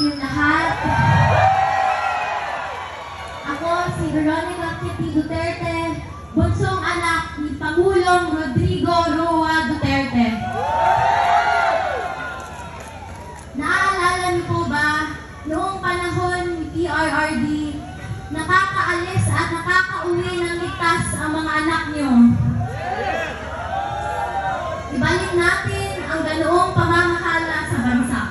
inyong lahat. Ako si Veronica Kitty Duterte, bunsong anak ni Pangulong Rodrigo Roa Duterte. Naalala niyo po ba, noong panahon ni PRRD, nakakaalis at nakakauwi ng ligtas ang mga anak niyo? Ibalik natin ang ganoong pamamahala sa bansa.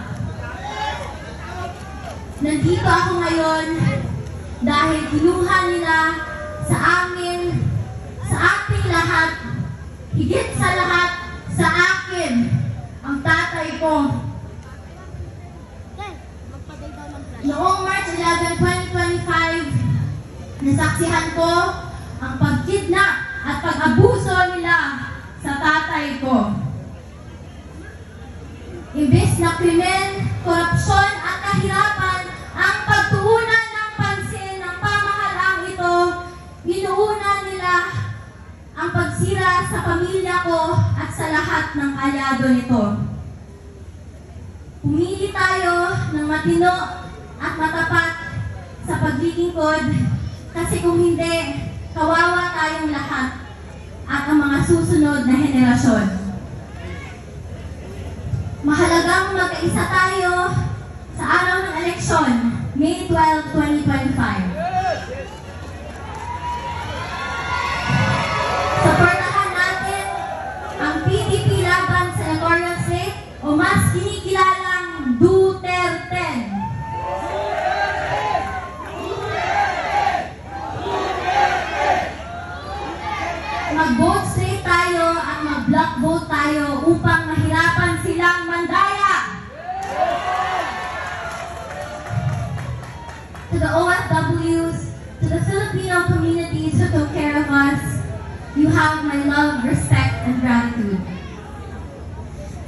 Nandito ako ngayon dahil kinuha nila sa amin, sa ating lahat, higit sa lahat, sa akin, ang tatay ko. Noong March 11, 2025, nasaksihan ko ang pagkidnap at pag-abuso nila sa tatay ko. Imbes na krimen, korupsyon at kahirapan ang pagtuunan ng pansin ng pamahalaang ito, inuuna nila ang pagsira sa pamilya ko at sa lahat ng aliado nito. Pumili tayo ng matino at matapat sa paglilingkod kasi kung hindi, kawawa tayong lahat at ang mga susunod na henerasyon. Mahalagang magkaisa tayo sa araw ng eleksyon, May 12, 2025. Suportahan natin ang PDP laban sa electoral slate o mas kinikilalang Duterte. Mag-vote straight tayo at mag-block vote tayo upang mahirapan silang mandaya. To the OFWs, to the Filipino communities who took care of us, you have my love, respect, and gratitude.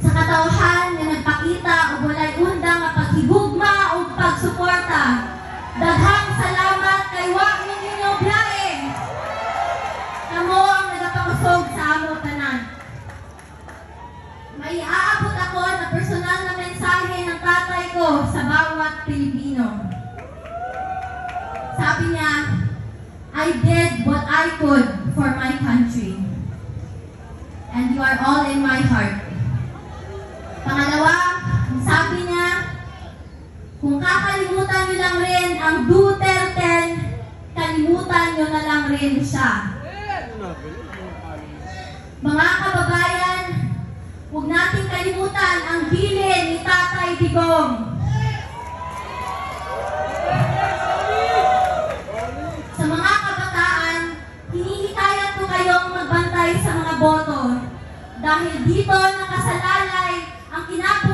Sa katauhan na nagpakita o walay undang ang paghigugma o pagsuporta, daghang salamat kay wa ninyo biyahe. Kamo ang nagapakusog sa amo tanan. May aabot ako na personal na mensahe ng tatay ko sa bawat Pilipino. Sabi niya, I did what I could for my country. And you are all in my heart. Pangalawa, sabi niya, kung kakalimutan niyo lang rin ang Duterte, kalimutan niyo na lang rin siya. Mga kababayan, huwag nating kalimutan ang bilin ni Tatay Digong. Sa mga kabataan, hinihikayat ko kayong magbantay sa mga boto dahil dito nakasalalay ang kinapag